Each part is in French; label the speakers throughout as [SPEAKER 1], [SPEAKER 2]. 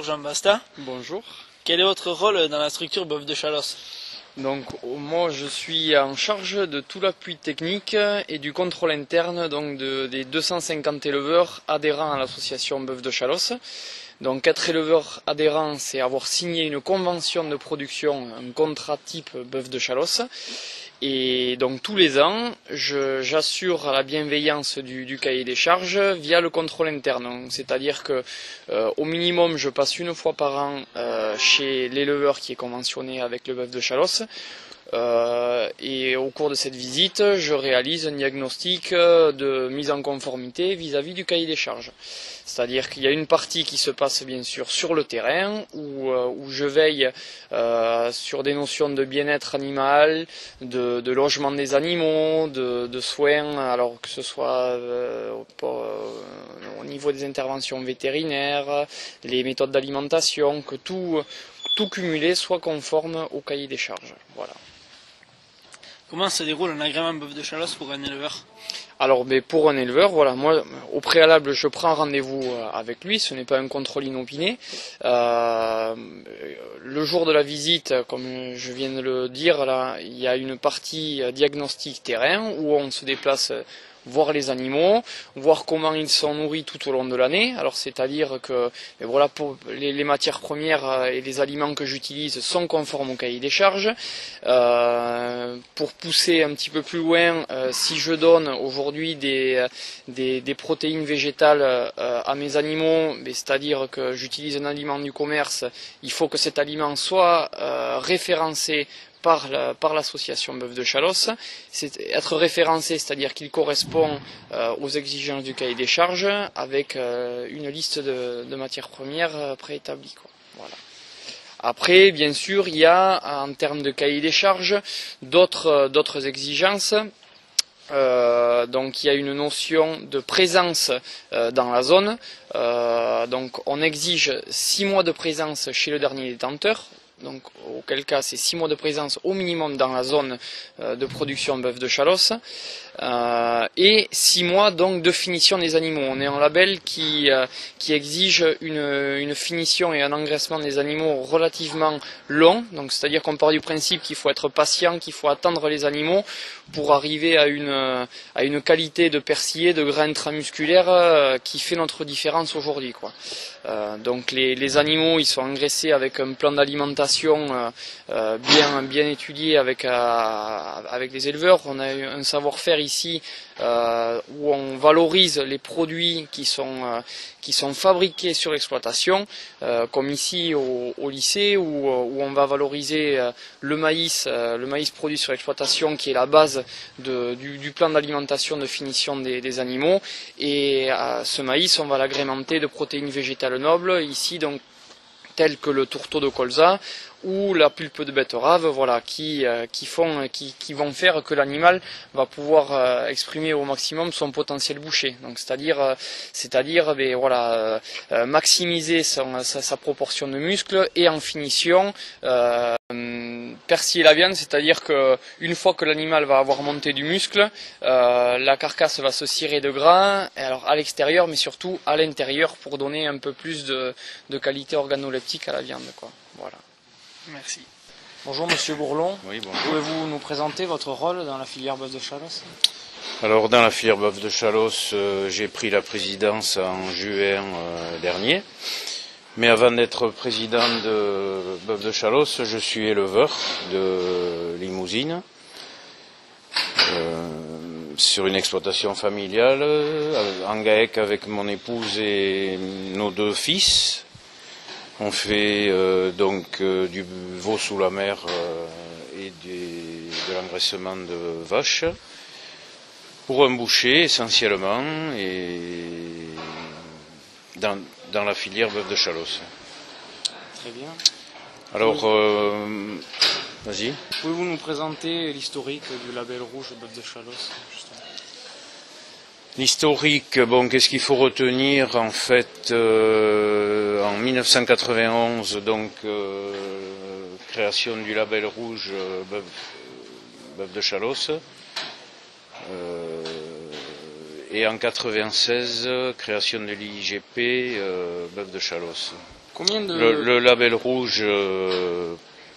[SPEAKER 1] Bonjour Jean Basta.
[SPEAKER 2] Bonjour.
[SPEAKER 1] Quel est votre rôle dans la structure Bœuf de Chalosse?
[SPEAKER 2] Donc moi je suis en charge de tout l'appui technique et du contrôle interne des 250 éleveurs adhérents à l'association Bœuf de Chalosse. Donc être éleveur adhérent, c'est avoir signé une convention de production, un contrat type Bœuf de Chalosse. Et donc tous les ans, j'assure la bienveillance du cahier des charges via le contrôle interne. C'est-à-dire que au minimum, je passe une fois par an chez l'éleveur qui est conventionné avec le Bœuf de Chalosse. Et au cours de cette visite, je réalise un diagnostic de mise en conformité vis-à-vis du cahier des charges. C'est-à-dire qu'il y a une partie qui se passe bien sûr sur le terrain, où je veille sur des notions de bien-être animal, de logement des animaux, de soins, alors que ce soit au niveau des interventions vétérinaires, les méthodes d'alimentation, que tout cumulé soit conforme au cahier des charges. Voilà.
[SPEAKER 1] Comment se déroule un agrément Bœuf de Chalosse pour un éleveur?
[SPEAKER 2] Alors pour un éleveur, voilà, moi au préalable je prends rendez-vous avec lui, ce n'est pas un contrôle inopiné. Le jour de la visite, comme je viens de le dire, là, il y a une partie diagnostic terrain où on se déplace voir les animaux, voir comment ils sont nourris tout au long de l'année. Alors c'est-à-dire que voilà, pour les matières premières et les aliments que j'utilise sont conformes au cahier des charges. Pour pousser un petit peu plus loin, si je donne aujourd'hui des protéines végétales à mes animaux, c'est-à-dire que j'utilise un aliment du commerce, il faut que cet aliment soit référencé par l'association Bœuf de Chalosse. C'est être référencé, c'est-à-dire qu'il correspond aux exigences du cahier des charges avec une liste de matières premières préétablies, quoi. Voilà. Après, bien sûr, il y a en termes de cahier des charges d'autres exigences. Donc il y a une notion de présence dans la zone. Donc on exige 6 mois de présence chez le dernier détenteur. Donc auquel cas c'est 6 mois de présence au minimum dans la zone de production Bœuf de Chalosse, et 6 mois donc de finition des animaux. On est en label qui exige une finition et un engraissement des animaux relativement long, donc c'est-à-dire qu'on part du principe qu'il faut être patient, qu'il faut attendre les animaux pour arriver à une qualité de persillé, de grain intramusculaire qui fait notre différence aujourd'hui, quoi. Donc les animaux ils sont engraissés avec un plan d'alimentation bien étudié avec les éleveurs. On a un savoir-faire ici où on valorise les produits qui sont fabriqués sur l'exploitation, comme ici au lycée où on va valoriser le maïs produit sur l'exploitation qui est la base du plan d'alimentation de finition des animaux, et ce maïs on va l'agrémenter de protéines végétales nobles, ici donc tels que le tourteau de colza ou la pulpe de betterave, voilà, qui vont faire que l'animal va pouvoir exprimer au maximum son potentiel boucher. Donc c'est-à-dire voilà, maximiser sa proportion de muscles, et en finition persiller la viande, c'est-à-dire que une fois que l'animal va avoir monté du muscle, la carcasse va se cirer de gras, alors à l'extérieur mais surtout à l'intérieur, pour donner un peu plus de qualité organoleptique à la viande, quoi. Voilà.
[SPEAKER 1] Merci.
[SPEAKER 3] Bonjour Monsieur Bourlon.
[SPEAKER 4] Oui, bonjour.
[SPEAKER 3] Pouvez-vous nous présenter votre rôle dans la filière Bœuf de Chalosse?
[SPEAKER 4] Alors dans la filière Bœuf de Chalosse, j'ai pris la présidence en juin dernier. Mais avant d'être président de Bœuf de Chalosse, je suis éleveur de limousine sur une exploitation familiale en GAEC avec mon épouse et nos 2 fils. On fait du veau sous la mer et de l'engraissement de vaches pour un boucher essentiellement, et dans la filière Bœuf de Chalosse.
[SPEAKER 3] Très bien.
[SPEAKER 4] Alors, vas-y.
[SPEAKER 3] Pouvez-vous nous présenter l'historique du label rouge Bœuf de Chalosse, justement?
[SPEAKER 4] L'historique, bon, qu'est-ce qu'il faut retenir? En fait, en 1991, donc, création du label rouge Bœuf de Chalosse. Et en 1996, création de l'IGP Bœuf de Chalosse.
[SPEAKER 3] Combien de...
[SPEAKER 4] Le label rouge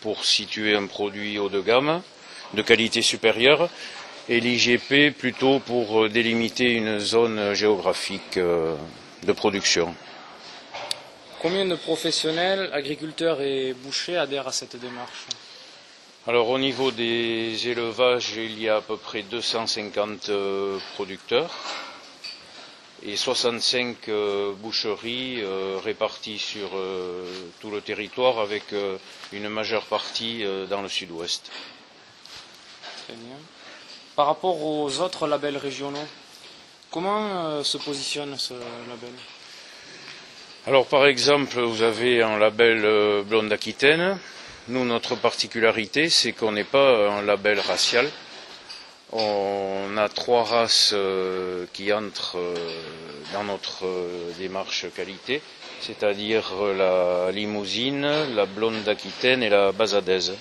[SPEAKER 4] pour situer un produit haut de gamme, de qualité supérieure, et l'IGP plutôt pour délimiter une zone géographique de production.
[SPEAKER 3] Combien de professionnels, agriculteurs et bouchers adhèrent à cette démarche?
[SPEAKER 4] Alors au niveau des élevages, il y a à peu près 250 producteurs et 65 boucheries réparties sur tout le territoire avec une majeure partie dans le sud-ouest.
[SPEAKER 3] Très bien. Par rapport aux autres labels régionaux, comment se positionne ce label?
[SPEAKER 4] Alors par exemple, vous avez un label Blonde d'Aquitaine. Nous, notre particularité, c'est qu'on n'est pas un label racial. On a 3 races qui entrent dans notre démarche qualité, c'est-à-dire la limousine, la blonde d'Aquitaine et la basadaise.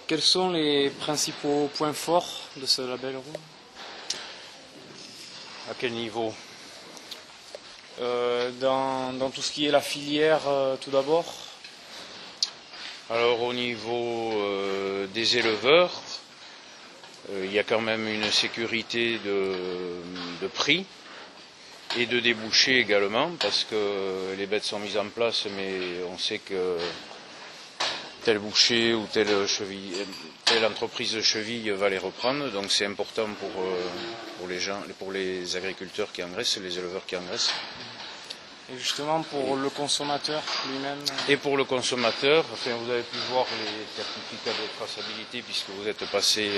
[SPEAKER 3] Quels sont les principaux points forts de ce label rouge?
[SPEAKER 4] À quel niveau?
[SPEAKER 3] Dans tout ce qui est la filière, tout d'abord.
[SPEAKER 4] Alors au niveau des éleveurs, il y a quand même une sécurité de prix et de débouchés également, parce que les bêtes sont mises en place, mais on sait que tel boucher ou telle entreprise de cheville va les reprendre, donc c'est important pour les gens, pour les agriculteurs qui engraissent, les éleveurs qui engraissent.
[SPEAKER 3] Et justement pour le consommateur lui-même.
[SPEAKER 4] Et pour le consommateur, enfin, vous avez pu voir les certificats de traçabilité puisque vous êtes passé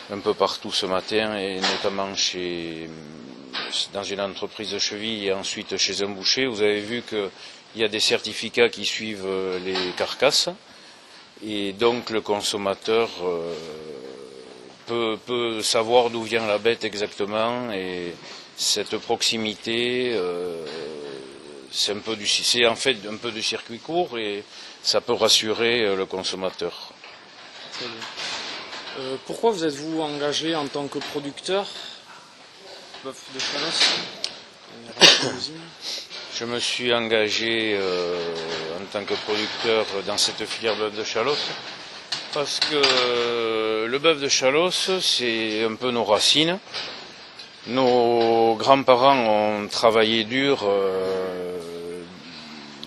[SPEAKER 4] un peu partout ce matin, et notamment dans une entreprise de cheville et ensuite chez un boucher. Vous avez vu qu'il y a des certificats qui suivent les carcasses, et donc le consommateur peut savoir d'où vient la bête exactement, et cette proximité, c'est en fait un peu du circuit court, et ça peut rassurer le consommateur.
[SPEAKER 3] Très bien. Pourquoi vous êtes-vous engagé en tant que producteur bœuf de Chalosse?
[SPEAKER 4] Je me suis engagé en tant que producteur dans cette filière bœuf de Chalosse parce que le bœuf de Chalosse, c'est un peu nos racines. Nos grands-parents ont travaillé dur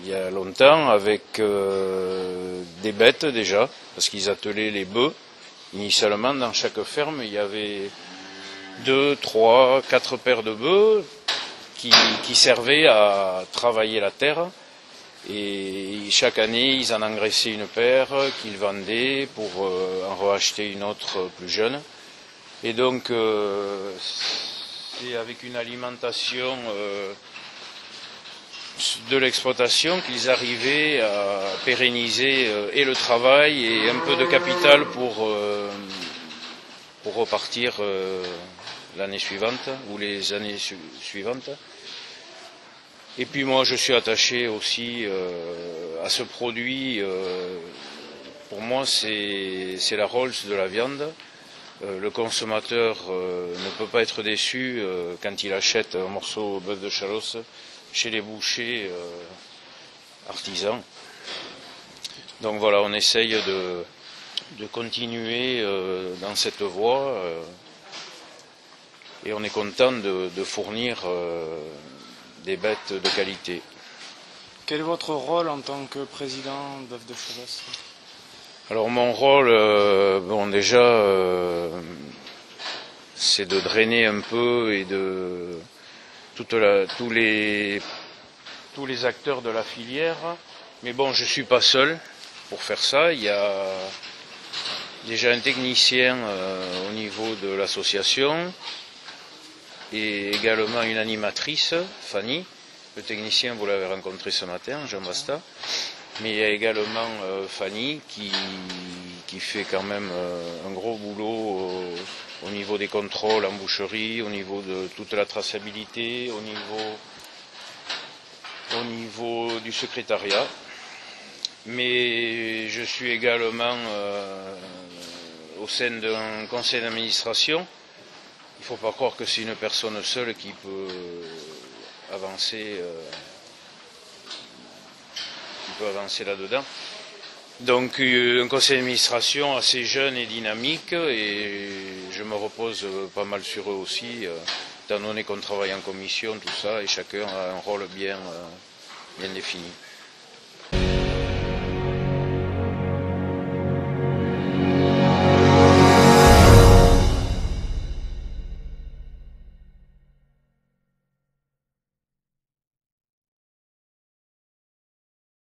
[SPEAKER 4] il y a longtemps avec des bêtes déjà, parce qu'ils attelaient les bœufs. Initialement, dans chaque ferme, il y avait 2, 3, 4 paires de bœufs qui servaient à travailler la terre. Et chaque année, ils en engraissaient une paire qu'ils vendaient pour en racheter une autre plus jeune. Et donc, c'est avec une alimentation de l'exploitation qu'ils arrivaient à pérenniser et le travail et un peu de capital pour repartir l'année suivante ou les années suivantes. Et puis moi je suis attaché aussi à ce produit. Pour moi c'est la Rolls de la viande. Le consommateur ne peut pas être déçu quand il achète un morceau bœuf de Chalosse chez les bouchers artisans. Donc voilà, on essaye de continuer dans cette voie et on est content de fournir des bêtes de qualité.
[SPEAKER 3] Quel est votre rôle en tant que président bœuf de Chalosse?
[SPEAKER 4] Alors mon rôle, déjà, c'est de drainer un peu et de tous les acteurs de la filière. Mais bon, je suis pas seul pour faire ça. Il y a déjà un technicien au niveau de l'association et également une animatrice, Fanny. Le technicien, vous l'avez rencontré ce matin, Jean Basta. Mais il y a également Fanny qui fait quand même un gros boulot au niveau des contrôles en boucherie, au niveau de toute la traçabilité, au niveau du secrétariat. Mais je suis également au sein d'un conseil d'administration. Il ne faut pas croire que c'est une personne seule qui peut avancer, là-dedans. Donc un conseil d'administration assez jeune et dynamique, et je me repose pas mal sur eux aussi, étant donné qu'on travaille en commission, tout ça, et chacun a un rôle bien défini.